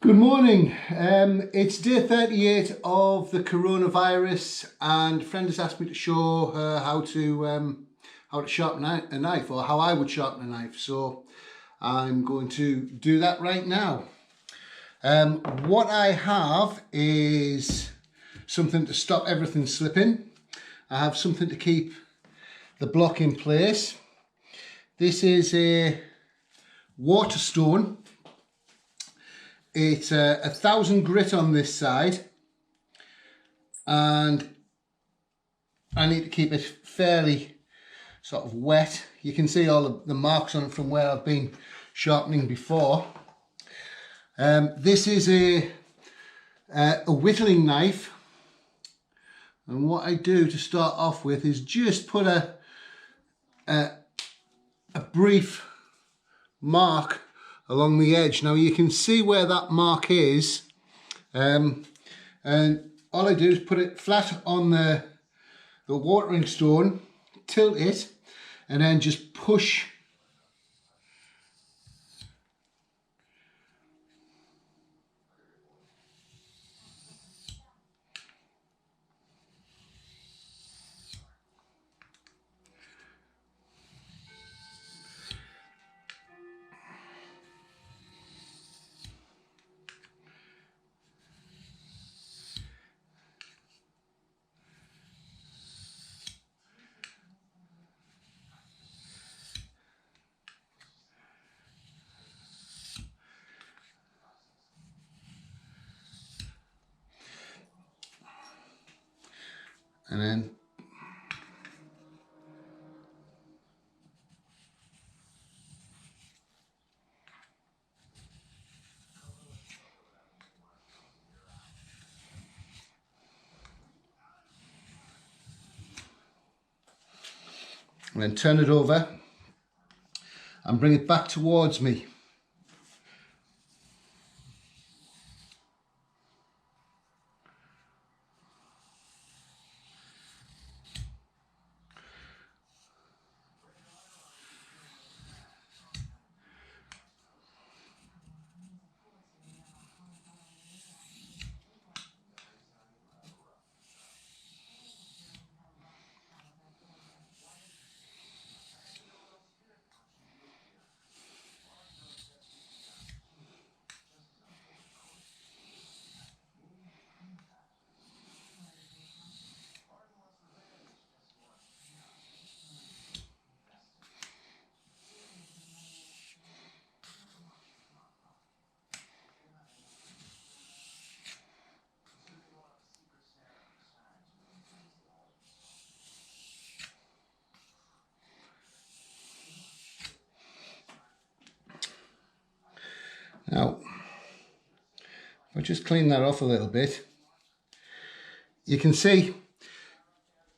Good morning. It's day 38 of the coronavirus, and a friend has asked me to show her how to sharpen a knife, or how I would sharpen a knife. So I'm going to do that right now. What I have is something to stop everything slipping. I have something to keep the block in place. This is a Waterstone. It's 1,000 grit on this side, and I need to keep it fairly sort of wet. You can see all of the marks on it from where I've been sharpening before. This is a whittling knife, and what I do to start off with is just put a brief mark along the edge. Now you can see where that mark is, and all I do is put it flat on the watering stone, tilt it, and then just push . And then turn it over and bring it back towards me. Now, if I just clean that off a little bit, you can see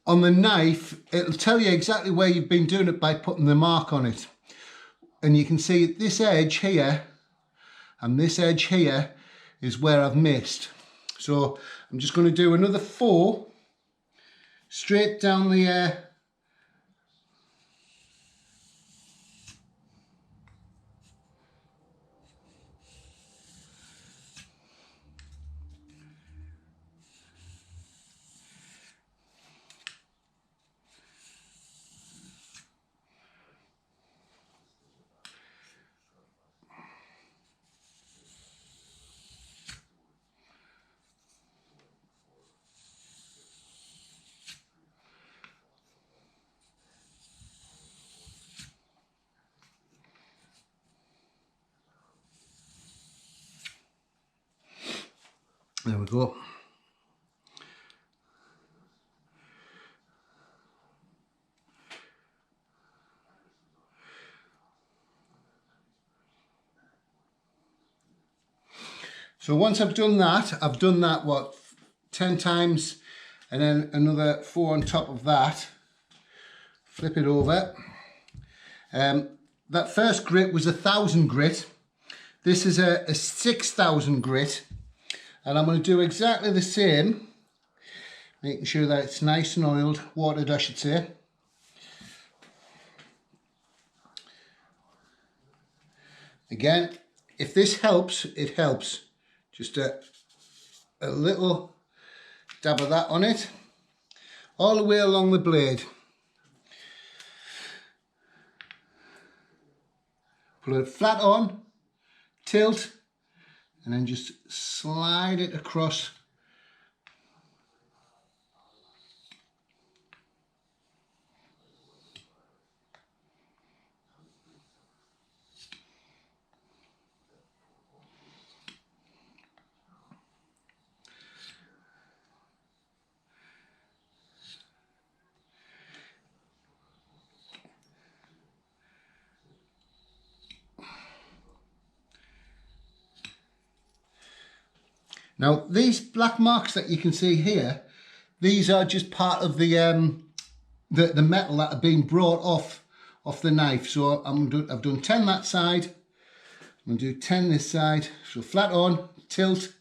on the knife, it'll tell you exactly where you've been doing it by putting the mark on it. And you can see this edge here and this edge here is where I've missed. So I'm just going to do another 4 straight down the there we go. So once I've done that, what, 10 times, and then another 4 on top of that. Flip it over. That first grit was 1,000 grit. This is a 6,000 grit. And I'm going to do exactly the same, making sure that it's nice and oiled, watered I should say. Again, if this helps, it helps. Just a little dab of that on it, all the way along the blade. Put it flat on, tilt, and then just slide it across. Now these black marks that you can see here, these are just part of the metal that have been brought off the knife. So I've done 10 that side, I'm going to do 10 this side. So flat on, tilt.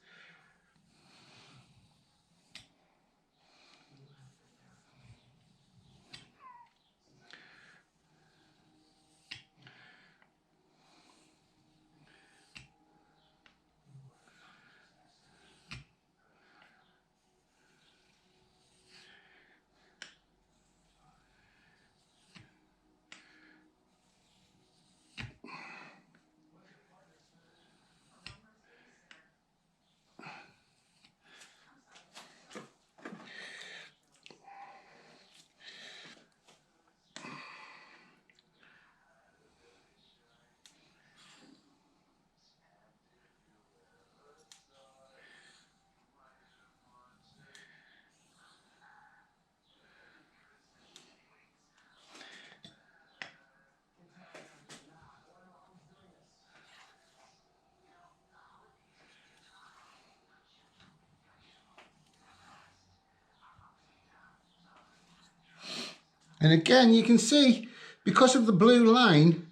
And again, you can see, because of the blue line,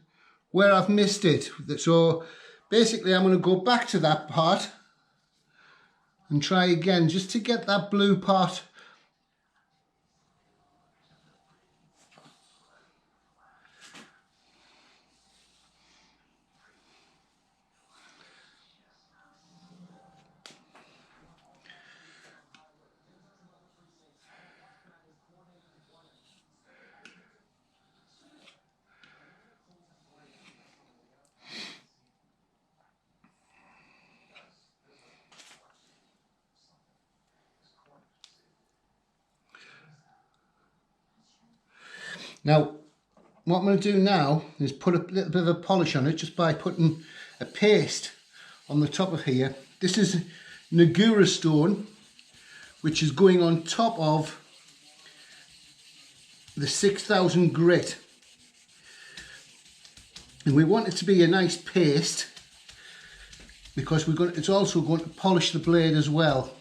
where I've missed it. So basically I'm going to go back to that part and try again, just to get that blue part. Now, what I'm going to do now is put a little bit of a polish on it just by putting a paste on the top of here. This is Nagura stone, which is going on top of the 6000 grit. And we want it to be a nice paste because it's also going to polish the blade as well.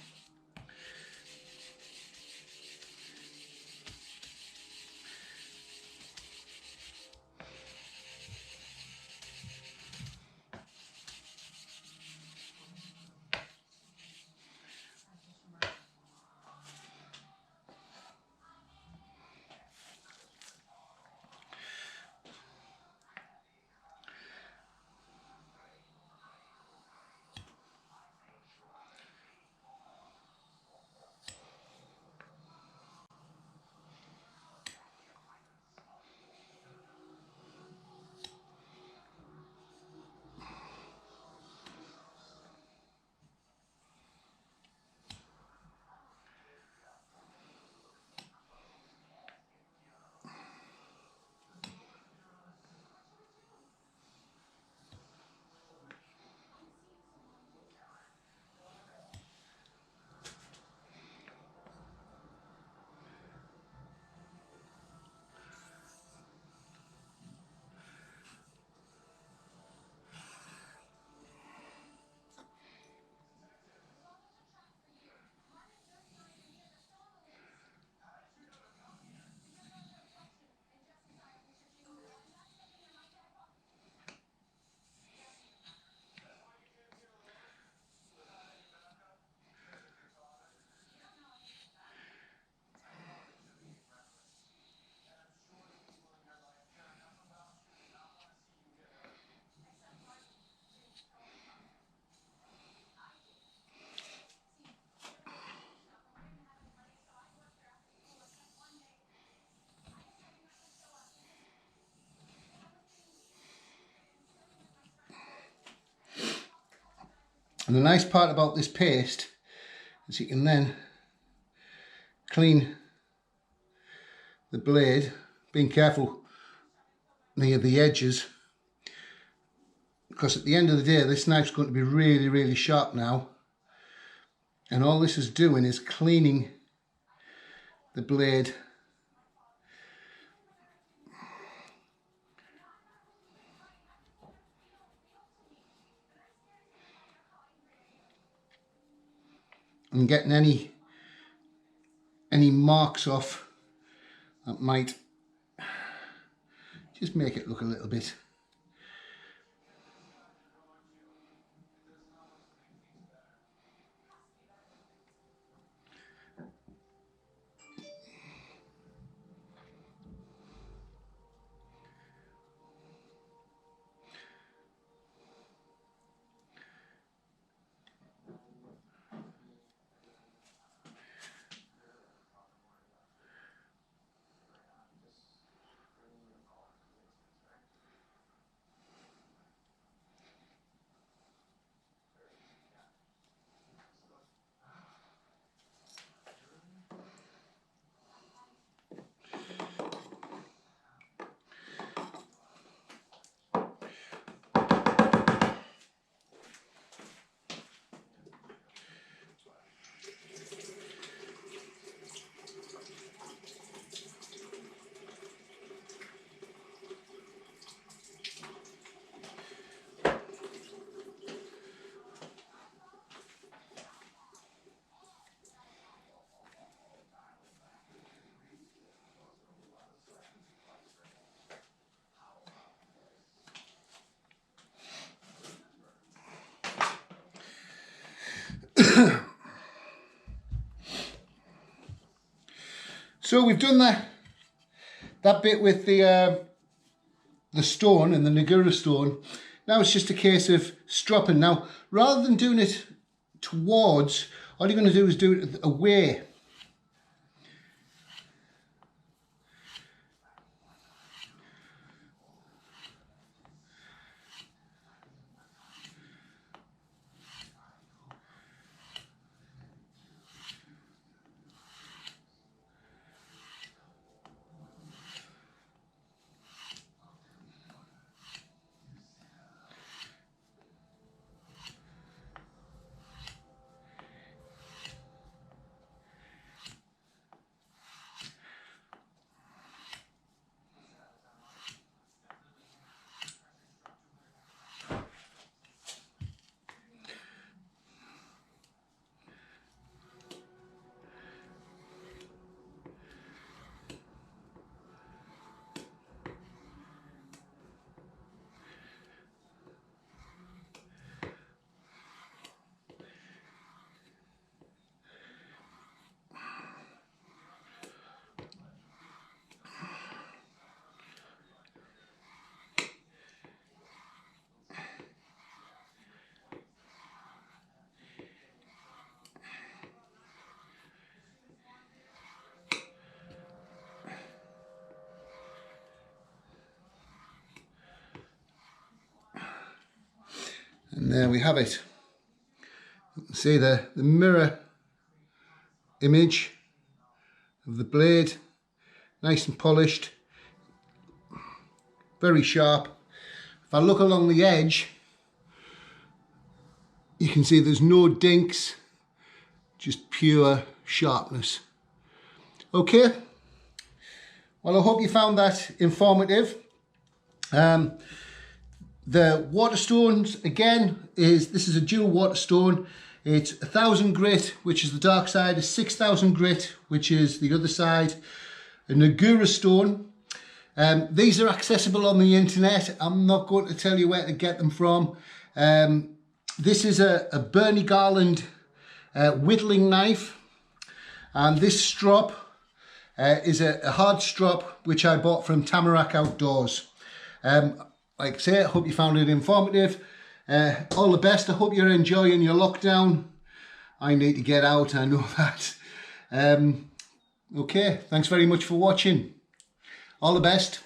And the nice part about this paste is you can then clean the blade, being careful near the edges, because at the end of the day this knife's going to be really, really sharp now, and all this is doing is cleaning the blade. And getting any marks off that might just make it look a little bit So we've done that bit with the stone and the Nagura stone. Now it's just a case of stropping. Now, rather than doing it towards, all you're going to do is do it away. And there we have it. You can see the mirror image of the blade, nice and polished, very sharp. If I look along the edge, you can see there's no dinks, just pure sharpness. Okay, well, I hope you found that informative. The Waterstones, again, this is a dual Waterstone. It's 1000 grit, which is the dark side, a 6000 grit, which is the other side, a Nagura stone. These are accessible on the internet. I'm not going to tell you where to get them from. This is a Bernie Garland whittling knife, and this strop is a hard strop which I bought from Tamarack Outdoors. Like I say, I hope you found it informative. All the best. I hope you're enjoying your lockdown. I need to get out, I know that. Okay, thanks very much for watching. All the best.